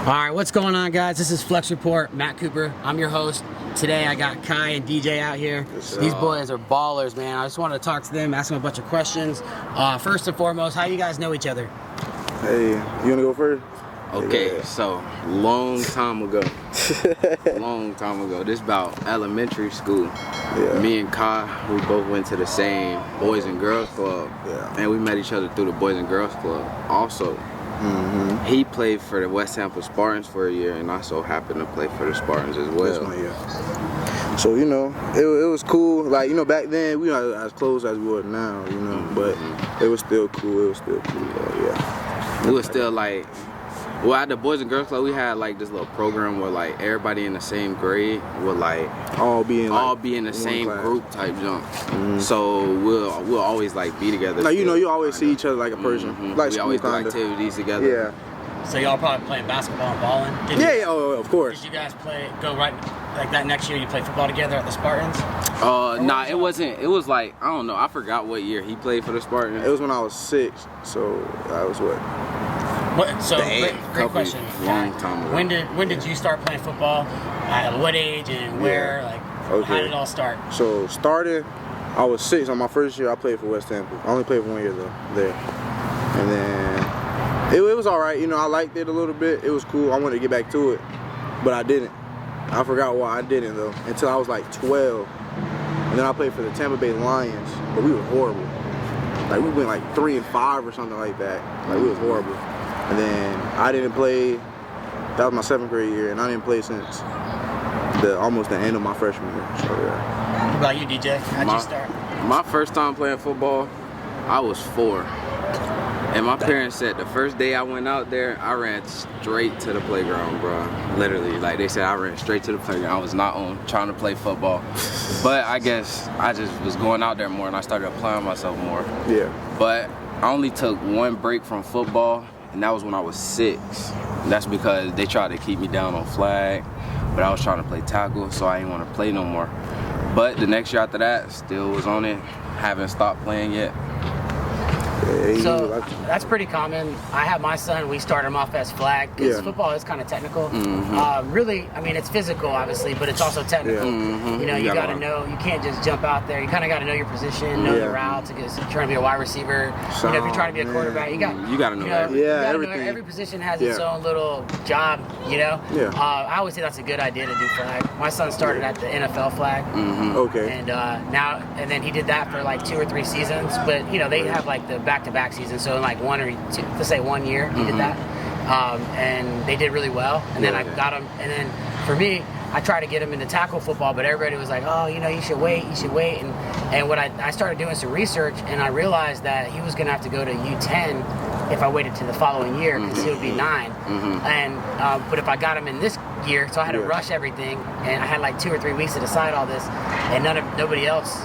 All right, what's going on, guys? This is Flex Report, Matt Cooper. I'm your host. Today I got Kai and DJ out here. These boys are ballers, man. I just wanted to talk to them, ask them a bunch of questions. First and foremost, how you guys know each other? Hey, you wanna go first? Okay, so long time ago. This about elementary school. Yeah. Me and Kai, we both went to the same Boys and Girls Club. Yeah. And we met each other through the Boys and Girls Club. Also, he played for the West Tampa Spartans for a year, and I so happened to play for the Spartans as well. That's my year. So, it was cool. Like, back then, we were not as close as we were now, but it was still cool. Yeah. It was still like, well, at the Boys and Girls Club, we had like this little program where like everybody in the same grade would like all be in the same class. group type jump. So we'll always like be together. Like you always see each other like a person. Like we always do kinda. activities together. Yeah. So y'all probably playing basketball and balling? Of course. Did you guys go right like that next year? You played football together at the Spartans? Nah, it wasn't. It was like, I don't know. I forgot what year he played for the Spartans. It was when I was 6, so I was what? So great question. Long time ago. When did you start playing football? At what age and where? How did it all start? So started, I was 6. On my first year, I played for West Tampa. I only played for 1 year though there, and then it was all right. I liked it a little bit. It was cool. I wanted to get back to it, but I didn't. I forgot why I didn't though until I was like 12, and then I played for the Tampa Bay Lions, but we were horrible. Like we went like 3-5 or something like that. Like we was horrible. And then I didn't play. That was my 7th grade year, and I didn't play since almost the end of my freshman year. So yeah. What about you, DJ? How'd you start? My first time playing football, I was 4. And my parents said the first day I went out there, I ran straight to the playground, bro. Literally, like they said, I ran straight to the playground. I was not trying to play football. But I guess I just was going out there more, and I started applying myself more. Yeah. But I only took 1 break from football, and that was when I was 6. And that's because they tried to keep me down on flag, but I was trying to play tackle, so I didn't want to play no more. But the next year after that, still was on it. Haven't stopped playing yet. So that's pretty common. I have my son, we start him off as flag because football is kind of technical. Really, I mean, it's physical, obviously, but it's also technical. Yeah. You got to know, you can't just jump out there. You kind of got to know your position, know the routes. Because if you're trying to be a wide receiver, if you're trying to be a quarterback, you got to know everything. You gotta everything. Know every position has its own little job, Yeah. I always say that's a good idea to do flag. My son started at the NFL flag. Okay. And and then he did that for like 2 or 3 seasons. But, they have like the back-to-back seasons. So in like 1 or 2, let's say 1 year, he did that. And they did really well. And then I got him. And then for me, I tried to get him into tackle football, but everybody was like, oh, you should wait. And what I started doing some research, and I realized that he was going to have to go to U10 if I waited to the following year, because he would be 9. And but if I got him in this year, so I had to rush everything, and I had like 2 or 3 weeks to decide all this, and nobody else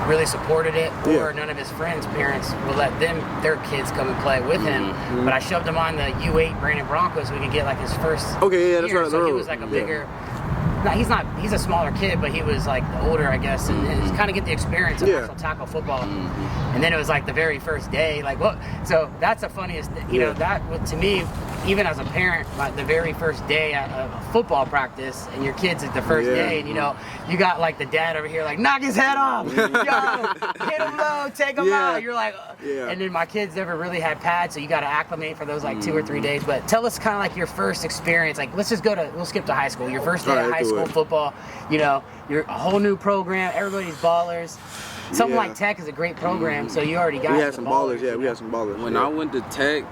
really supported it, or none of his friends' parents would let their kids come and play with him. But I shoved him on the U8 Brandon Broncos so we could get like his first year. That's right. So he was like a bigger. No, he's a smaller kid, but he was like older, I guess, and just kind of get the experience of actual tackle football. And then it was like the very first day, like what? So that's the funniest, that to me, even as a parent, like the very first day of football practice, and your kids at the first day, and you got like the dad over here, like knock his head off, yo, hit him low, take him out. You're like, and then my kids never really had pads, so you got to acclimate for those like 2 or 3 days. But tell us kind of like your first experience. Like we'll skip to high school. Your first day of high school football. You're a whole new program. Everybody's ballers. Something like Tech is a great program, so you already got. We had some ballers. Yeah, we had some ballers. When I went to Tech,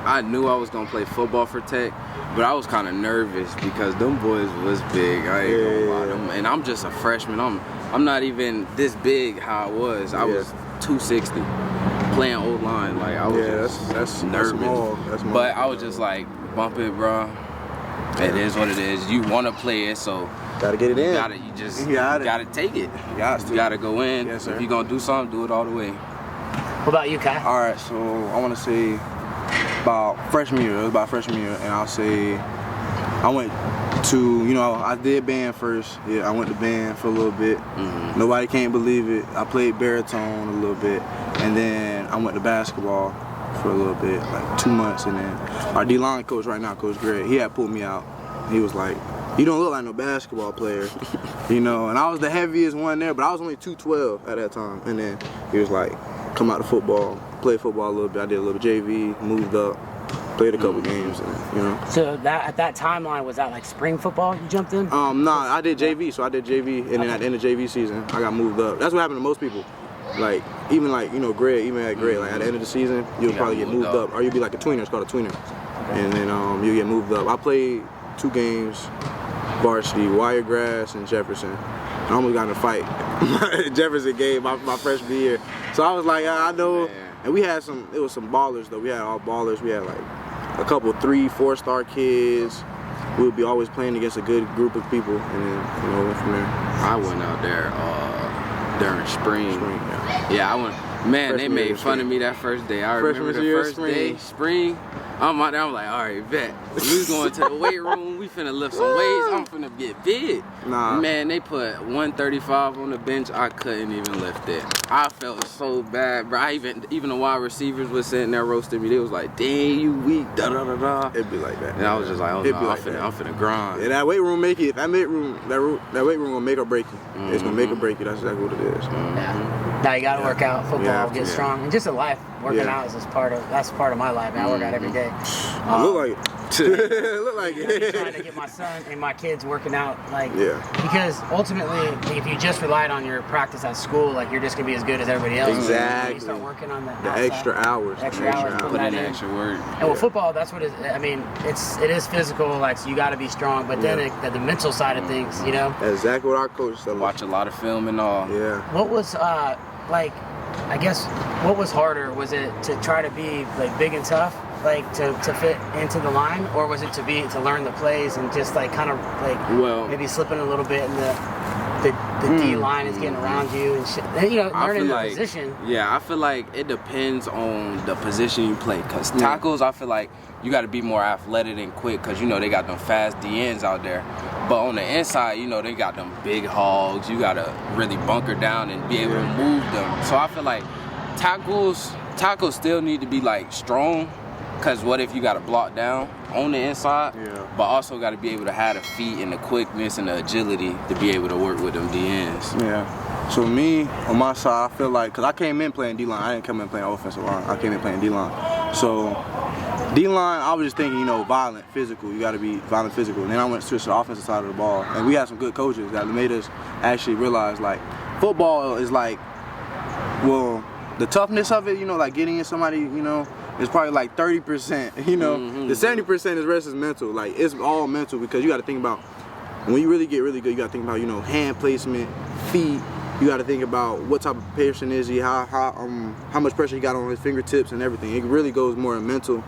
I knew I was gonna play football for Tech, but I was kind of nervous because them boys was big. I ain't gonna lie, them, and I'm just a freshman. I'm not even this big how I was. I was 260, playing old line. Like I was that's nervous. That's small. But I was just like, bump it, bro. It is what it is. You want to play it, so gotta get it in. You gotta take it. You gotta go in. Yes, sir. If you're gonna do something, do it all the way. What about you, Kai? All right, so I want to say about freshman year. It was about freshman year, and I'll say I went to, I did band first. Yeah, I went to band for a little bit. Nobody can't believe it. I played baritone a little bit, and then I went to basketball for a little bit, like 2 months, and then our D-line coach right now, Coach Greg, he had pulled me out. He was like, "You don't look like no basketball player," you know. And I was the heaviest one there, but I was only 212 at that time. And then he was like, "Come out to football, play football a little bit." I did a little JV, moved up, played a couple games, and, you know. So that at that timeline, was that like spring football you jumped in? Nah, I did JV, so I did JV, and then at the end of JV season, I got moved up. That's what happened to most people. Like, even like, you know, Greg, even at Greg, like at the end of the season, you'll probably get moved up, or you'll be like a tweener, it's called a tweener. And then you get moved up. I played 2 games, varsity, Wiregrass and Jefferson. I almost got in a fight. Jefferson game my freshman year. So I was like, I know. Man. And we had it was some ballers though. We had all ballers. We had like a couple 3-4-star kids. We would be always playing against a good group of people, and then, you know, went from there. I went out there during spring. Yeah, I went. Man, freshman they made fun of me that first day. I remember the first day, spring. I'm out there, I'm like, all right, bet. We was going to the weight room, we finna lift some weights, I'm finna get big. Nah. Man, they put 135 on the bench, I couldn't even lift it. I felt so bad, bro. Even the wide receivers was sitting there roasting me. They was like, dang, you weak, da da da da. It'd be like that. And I was just like, oh no, I'm finna grind. Yeah, that weight room make it. That weight room gonna make or break you. Mm-hmm. It's gonna make or break you. That's exactly what it is. Mm-hmm. Yeah. Now you gotta work out, football, get strong, and just a life. Working out is just part of my life. Man, I work out every day. Look like it. Look like it. I'm trying to get my son and my kids working out, like, because ultimately, if you just relied on your practice at school, like, you're just gonna be as good as everybody else. Exactly. You start working on the extra hours. Extra hours. Put in extra work. And with football, that's what it is physical. Like, so you got to be strong, but then the mental side of things, you know. That's exactly what our coach said. Watch a lot of film and all. Yeah. What was I guess, what was harder? Was it to try to be like big and tough, like to fit into the line, or was it to learn the plays and just like kind of like maybe slipping a little bit and the D line is getting around you and shit, you know, learning the position? Yeah, I feel like it depends on the position you play. Cause tackles, I feel like you got to be more athletic and quick, cause you know they got them fast DNs out there. But on the inside, you know, they got them big hogs. You got to really bunker down and be able to move them. So I feel like tackles still need to be, like, strong, because what if you got to block down on the inside? Yeah. But also got to be able to have the feet and the quickness and the agility to be able to work with them DNs. Yeah. So me, on my side, I feel like, because I came in playing D-line. I didn't come in playing offensive line. I came in playing D-line. So D-line, I was just thinking, you know, violent, physical. You got to be violent, physical. And then I went to the offensive side of the ball. And we had some good coaches that made us actually realize, like, football is like, well, the toughness of it, you know, like getting in somebody, you know, is probably like 30%, you know. The 70% is rest is mental. Like, it's all mental, because you got to think about, when you really get really good, you got to think about, you know, hand placement, feet. You got to think about what type of person is he, how much pressure he got on his fingertips and everything. It really goes more in mental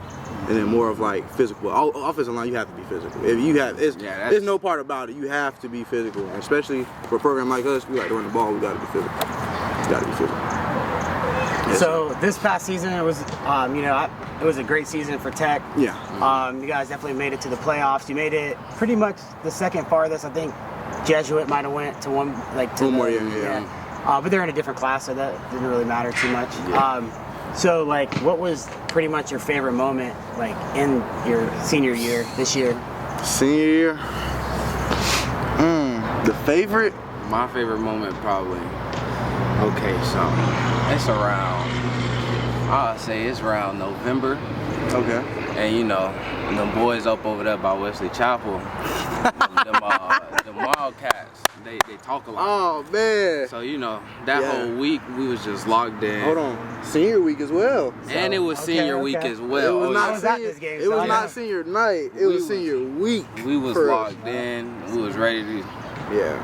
and then more of like physical. Offensive line, you have to be physical. If you have, there's no part about it. You have to be physical, and especially for a program like us. We like to run the ball. We got to be physical. You got to be physical. So this past season, it was, it was a great season for Tech. Yeah. You guys definitely made it to the playoffs. You made it pretty much the second farthest. I think Jesuit might have went to one more year. Yeah. But they're in a different class, so that didn't really matter too much. Yeah. So, like, what was pretty much your favorite moment, like, in your senior year this year? Senior year? The favorite? My favorite moment, probably. Okay, so it's around November. Okay. And you know, the boys up over there by Wesley Chapel, the Wildcats, they talk a lot. Oh man. So you know, that whole week we was just locked in. Hold on, senior week as well. And it was senior week as well. It was not senior night. It was senior week. We was locked in. We was ready to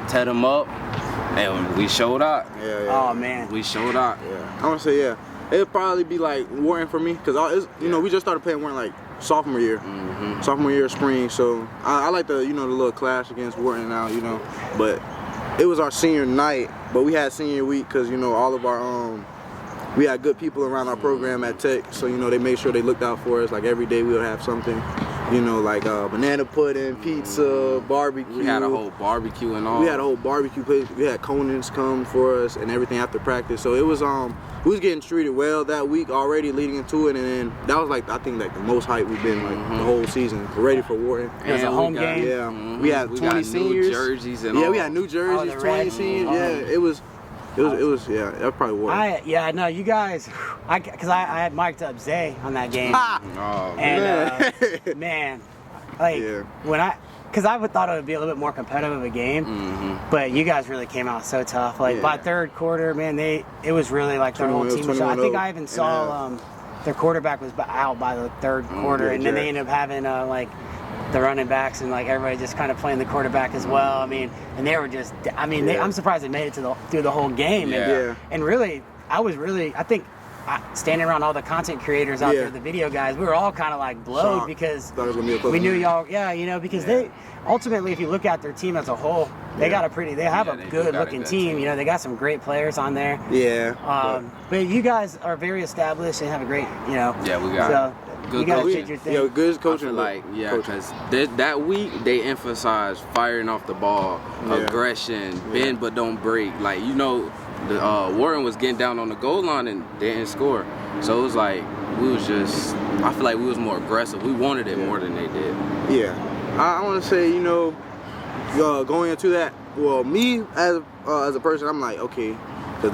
tear them up, and we showed up. Oh man. We showed up. Yeah. I want to say it'd probably be like Wharton for me, because you know, we just started playing Wharton like sophomore year, sophomore year spring. So I like the, you know, the little clash against Wharton now, you know. But it was our senior night, but we had senior week because, you know, all of our we had good people around our program at Tech, so, you know, they made sure they looked out for us. Like every day we would have something. You know, like banana pudding, pizza, barbecue. We had a whole barbecue and all. We had a whole barbecue place. We had Conan's come for us and everything after practice. So it was we was getting treated well that week already leading into it, and then that was like I think like the most hype we've been like the whole season. Ready for Wharton. It was a home game. Yeah, we had 20 seniors. New jerseys and all. Yeah, we had new jerseys, the 20 red. seniors. Yeah, it was yeah, that was probably Wharton. No, you guys, because I had mic'd up Zay on that game. Oh, And man, like Yeah. because I would thought it would be a little bit more competitive of a game, but you guys really came out so tough. Like by Yeah. third quarter, man, it was really like their whole 21 team was shot. I think 21-0. I even saw their quarterback was out by the third quarter, yeah, and then they Jack. ended up having like the running backs and like everybody just kind of playing the quarterback as well. I mean, and they were just, I'm surprised they made it through the whole game. Yeah. And really, I think standing around all the content creators out there, the video guys, we were all kind of like blowed Shocked. because Thought it was gonna be a close we knew game. y'all, because they ultimately, if you look at their team as a whole, they have they a do got a good looking good team. team. You know, they got some great players on there. Yeah. But you guys are very established and have a great, Yeah, we got so good you guys coaching. did your thing. Yeah, good I coaching. feel like, coaching. because that week they emphasized firing off the ball, Yeah. aggression, bend but don't break. Like, the Wharton was getting down on the goal line and they didn't score. So it was like, I feel like we was more aggressive. We wanted it more than they did. Yeah, I want to say, going into that, well, me as a person, I'm like, okay, because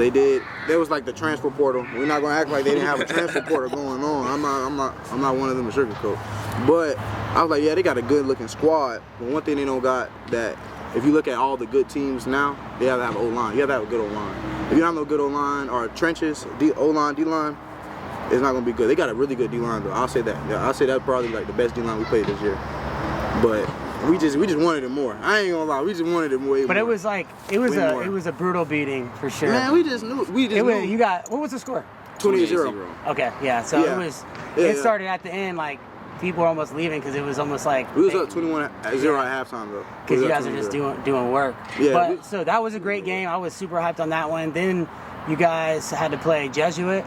there was like the transfer portal. We're not gonna act like they didn't have a transfer portal going on. I'm not one of them to sugarcoat. But I was like, yeah, they got a good looking squad. But one thing they don't got that, if you look at all the good teams now, they have to have an O-line. You have to have a good O-line. If you don't have no good O-line or trenches, O-line, D-line, it's not gonna be good. They got a really good D-line though. I'll say that. Yeah, I'll say that's probably like the best D-line we played this year. But we just wanted it more. I ain't gonna lie, we just wanted it way more. But it was like it was a brutal beating for sure. Man, we just knew. You got, what was the score? 28-0. Okay, yeah. So Yeah. it started at the end like people were almost leaving because it was almost like We was up 21-0 at halftime though. because you guys are just doing work. Yeah, But so that was a great game. I was super hyped on that one. Then you guys had to play Jesuit,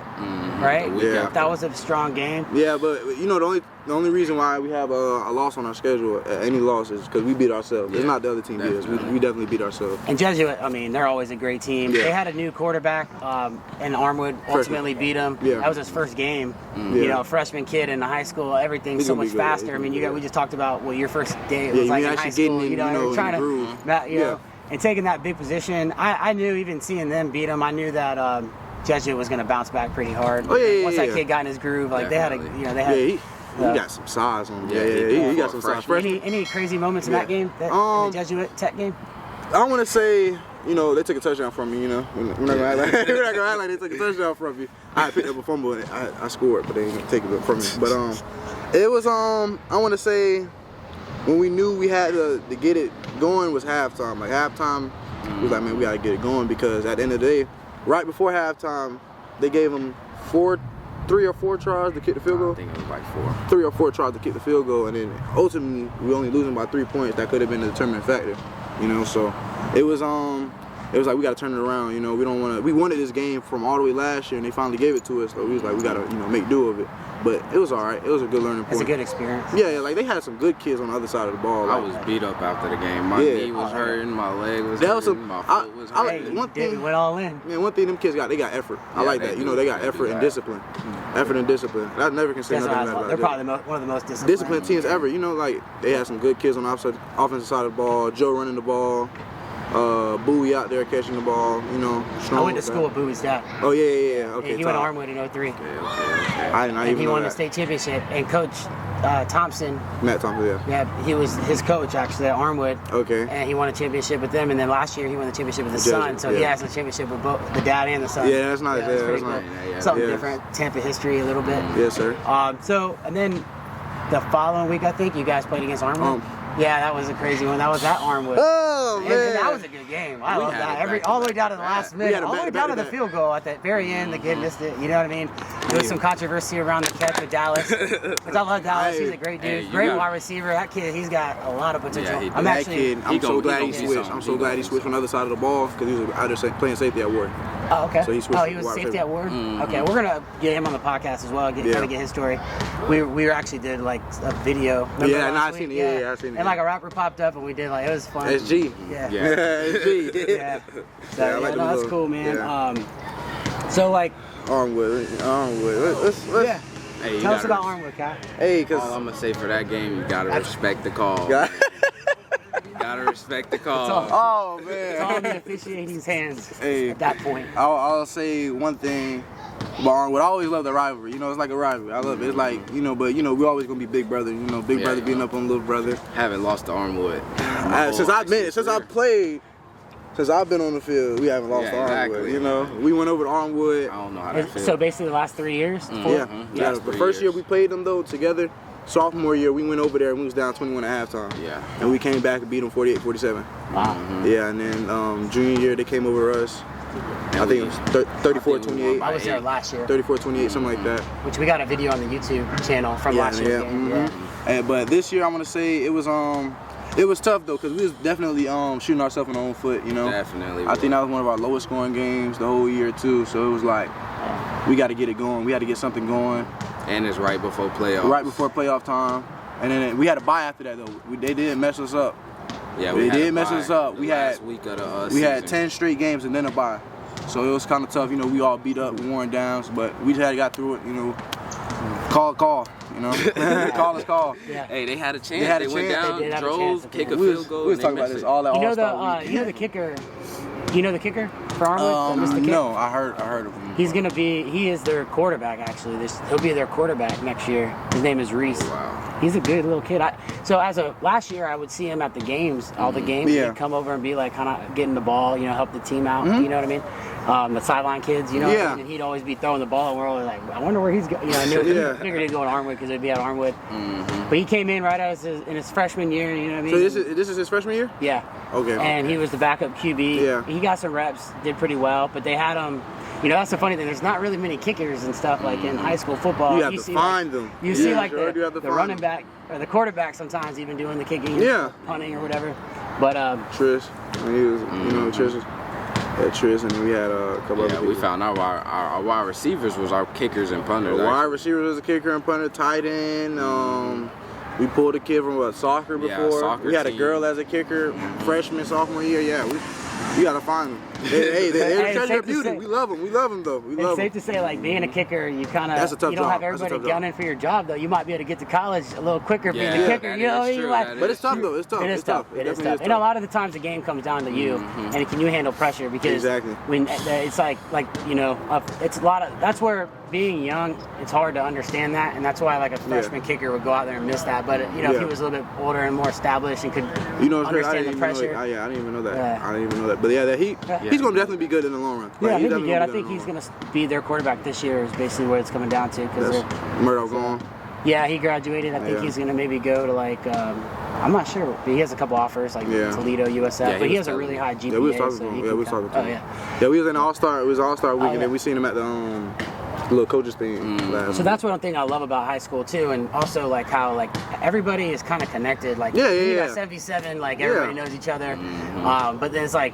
right? The week Yeah. after. That was a strong game. Yeah, but the only reason why we have a loss on our schedule, any loss, is because we beat ourselves. It's Yeah, not the other team beat us. We definitely beat ourselves. And Jesuit, I mean, they're always a great team. Yeah. They had a new quarterback, and Armwood ultimately beat him. Yeah. That was his first game. Yeah. Freshman kid in the high school, everything's He's so gonna much be good. faster. He's I mean, gonna be we good. just talked about what your first day Yeah, was like you in high actually school. getting in, You're trying in the groove. Yeah. and taking that big position. I knew even seeing them beat them, I knew that Jesuit was going to bounce back pretty hard. Oh, yeah, Once that yeah. kid got in his groove, like they had He got some size on him. Yeah, he got some size. Freshman. Any crazy moments in that game? In the Jesuit Tech game? I want to say, they took a touchdown from me. We're not gonna act like they took a touchdown from me. I picked up a fumble and I scored, but they didn't take it from me. But it was I want to say when we knew we had to get it going was halftime. Like halftime, we was like, man, we gotta get it going because at the end of the day, right before halftime, they gave them 3 or 4 tries to kick the field goal. I think it was like 4. 3 or 4 tries to kick the field goal, and then ultimately we only losing by 3 points. That could have been the determining factor, So it was like we got to turn it around. We wanted this game from all the way last year, and they finally gave it to us. So we was like, we got to make do of it. But it was all right. It was a good learning point. It's a good experience. Yeah, like they had some good kids on the other side of the ball. I Like, was beat up after the game. My knee was hurting, my leg was That was hurting, some- my I- foot was I like- hurting. one They thing- went all in. Man, one thing them kids got, they got effort. I Yeah, like they that. do. They got They effort do and that. discipline. Effort and discipline. I never can say That's nothing what I bad thought. about They're that. probably one of the most disciplined. Disciplined teams ever. Like they had some good kids on the offensive side of the ball. Joe running the ball. Bowie out there catching the ball. Strong. I went to school with Bowie's dad. Oh yeah. Okay. He went to Tom. Armwood in 03. Okay. I did not And even he know won that. the state championship. And Coach Thompson, Matt Thompson. Yeah. he was his coach actually at Armwood. Okay. And he won a championship with them. And then last year he won the championship with his Jesuit, son. So he yeah. has a championship with both the dad and the son. Yeah, that's nice. Yeah, it's pretty that's nice. cool. Yeah. Something Yeah. different. Tampa history a little bit. Yes, sir. So and then the following week I think you guys played against Armwood. Yeah, that was a crazy one. That was at Armwood. Oh And man. that was a good game. I love had that. it back All to the way down to the back. last We minute, had it all the way back down to to the back. field goal at the very end. The kid missed it. You know what I mean? There was some controversy around the catch with Dallas, which I love Dallas. He's a great dude, Hey, great you got- wide receiver. That kid, he's got a lot of potential. Yeah, he I'm does. That actually. kid, I'm he so gonna glad he be switched. something. I'm so He glad gonna he be switched from the other side of the ball because he was out there playing safety at Wharton. Oh, okay. So he switched Oh, to he was wide safety receiver. at Ward. Mm-hmm. Okay, we're gonna get him on the podcast as well. Kind of get his story. We actually did like a video. Remember Yeah, last and I week? seen it. Yeah, I seen it. And like a rapper popped up, and we did like it was fun. SG. Yeah. Yeah. SG. Yeah. So, Yeah, I like them no, that's little- cool, man. yeah. So like, Armwood. Let's yeah. Hey, you Tell us gotta- about Armwood, Kai. Hey, All I'm cause gonna say for that game, you gotta respect the call. God- Gotta respect the call. oh It's all in man. the officiating's hands Hey. at that point. I'll say one thing about Armwood. I always love the rivalry. You know, it's like a rivalry. I love it. It's like, you know, but you know, we're always gonna be big brother. You know, big Yeah, brother yeah. beating up on little brother. Haven't lost to Armwood. Since I've been on the field, we haven't lost Yeah, to Armwood. exactly. You know, we went over to Armwood. I don't know how that feels. So basically, the last 3 years. Mm. Four? Yeah, Mhm. yeah. Last The 3 first year years. we played them though together. Sophomore year, we went over there and we was down 21 at halftime. Yeah. And we came back and beat them 48-47. Wow. Yeah, and then junior year they came over us. I think it was 34-28. I was there last year, 34-28, something like that. which we got a video on the YouTube channel from last year's game. mhm. But this year, I'm gonna say it was tough though, cause we was definitely shooting ourselves in the own foot. You know, Definitely. I think that was one of our lowest scoring games the whole year too. So it was like we got to get it going. We had to get something going And it's right before playoffs. right before playoff time, and then we had a bye after that though. They did mess us up. Yeah, They had did a mess bye us up. the We last had- week of the We had season. 10 straight games and then a bye. So it was kind of tough. You know, we all beat up, worn down, but we just had got through it. You know, call. You know, call. Yeah. Hey, they had a chance. They had a went chance. down, They did have a chance drove, at the kick a end. field goal. We was and they talking about missed this it. all that You know All-Star week. you know the kicker. You know the kicker for Armwood, Mr. Kick? No, I heard of him. He is their quarterback actually. He'll be their quarterback next year. His name is Reese. Wow. He's a good little kid. Last year I would see him at the games, all the games. Yeah. He'd come over and be like kind of getting the ball, you know, help the team out. You know what I mean? The sideline kids, you know. Yeah. And he'd always be throwing the ball, and we're always like, I wonder where he's going. You know, I knew figured he'd go to Armwood because it'd be at Armwood. But he came in right as in his freshman year. You know what I mean? So this is his freshman year? Yeah. Okay. And he was the backup QB. Yeah. He got some reps, did pretty well, but they had him. You know, that's the funny thing. There's not really many kickers and stuff like in high school football. You have to see, find like, them. You Yeah, see like sure do have to the find running them. back or the quarterback sometimes even doing the kicking, Yeah. punting or whatever. But Trish, when he was, you know, Trish. Yeah, Trish, and we had a couple other Yeah, people. we found out our wide receivers was our kickers and punters. The wide actually. receiver was a kicker and punter, tight end. We pulled a kid from soccer Yeah, before. soccer We had a team. girl as a kicker, freshman, sophomore year. Yeah, we gotta find them. They're Hey, it's treasure safe of to beauty. say- We love them. We love them though. We it's love safe them. to say, like being a kicker, you kind That's a of tough you don't have job. That's a everybody tough job. gunning for your job though. You might be able to get to college a little quicker being Yeah, a kicker. that You know, is you true, like. that But it's tough though. It's tough. It is It's tough. It is definitely tough. And a lot of the times the game comes down to you, and can you handle pressure? Because Exactly. when it's like you know, it's a lot of. That's where being young, it's hard to understand that, and that's why like a freshman kicker would go out there and miss that. But you know, if he Yeah. was a little bit older and more established and could You know, it's crazy. I understand didn't the even know pressure. that. I didn't even know that. Yeah. I didn't even know that. But yeah, he's gonna definitely be good in the long run. Yeah, Like, he'll be definitely good. I gonna think in the he's long going to be their quarterback this year is basically what it's coming down to. run. Because That's Murdoch gone. yeah, he graduated. I think Yeah. he's going to maybe go to like, I'm not sure. But he has a couple offers like Yeah. Toledo, USF. Yeah, but he he was has a really high GPA. Yeah, we was talking so to him. he Yeah, can we was talking kinda- to Oh, him. yeah. Yeah, we was in All-Star. It was All-Star week, Oh, and yeah. then we seen him at the little coaches thing last. So that's one thing I love about high school too, and also like how like everybody is kind of connected. Like Yeah, you yeah, got yeah. 77, like everybody Yeah. knows each other. But then it's like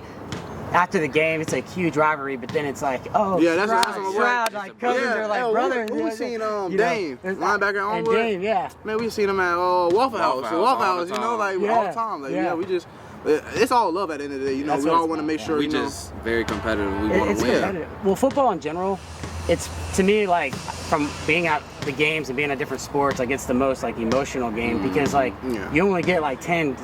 after the game, it's like huge rivalry. But then it's like, oh, Yeah, that's Stroud, what I'm Stroud, like. like cousins Yeah, are like hell, brothers. we you know, seen you know, Dame, there's- linebacker and Onward. Dame, yeah. Man, we seen him at Waffle House. Waffle Waffle House all House, the you know, time. like Yeah. all the time. Like, Yeah. yeah, we just, it's all love at the end of the day. You know, That's we what all it's want to about, make yeah. sure, We you know. just very competitive. We want It's to win. competitive. Well, football in general, it's to me like from being at the games and being at different sports, like it's the most like emotional game because like Yeah. you only get like 10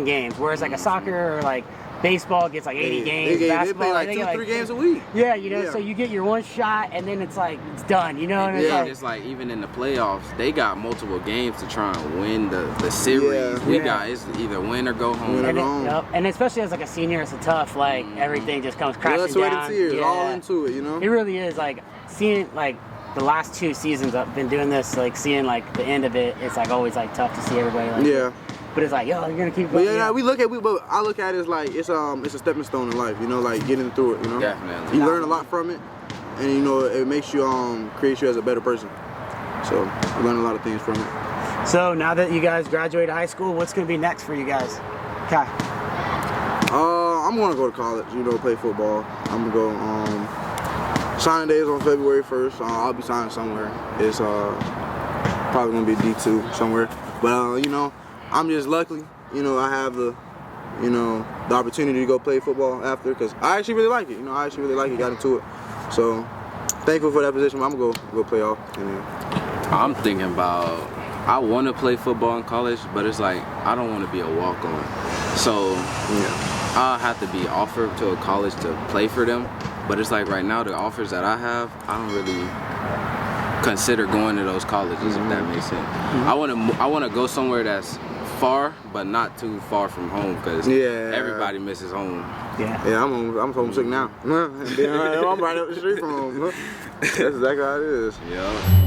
games, whereas like a soccer or like baseball gets like 80 games. They Basketball, play like they 2, get, 3 games a week. Yeah, you know, Yeah. so you get your one shot and then it's like it's done. You know, and it's Yeah, like it's like even in the playoffs, they got multiple games to try and win the series. Yeah. We Yeah. got it's either win or go home. Win or and, go home. and especially as like a senior, it's a tough like everything just comes crashing Blood, sweat, down. and tears, Yeah. all into it, you know. It really is like seeing like the last 2 seasons I've been doing this, like seeing like the end of it. It's like always like tough to see everybody. Like, Yeah. But it's like, yo, you're gonna keep But going. yeah, but I look at it as like it's a stepping stone in life, you know, like getting through it, you know. Definitely. You learn a lot from it, and you know it makes you creates you as a better person. So you learn a lot of things from it. So now that you guys graduated high school, what's gonna be next for you guys? Okay. I'm gonna go to college. You know, play football. I'm gonna go. Signing day is on February 1st. I'll be signing somewhere. It's probably gonna be D2 somewhere. But you know, I'm just lucky. You know, I have the opportunity to go play football after, because I actually really like it. You know, I actually really like it. Got into it. So thankful for that position. I'm gonna go play off. I'm thinking about, I want to play football in college, but it's like I don't want to be a walk-on. So yeah, I'll have to be offered to a college to play for them. But it's like right now the offers that I have, I don't really consider going to those colleges, if that makes sense. I want to go somewhere that's far, but not too far from home, because everybody misses home. Yeah, I'm homesick now. I'm right up the street from home. That's exactly how it is. Yeah.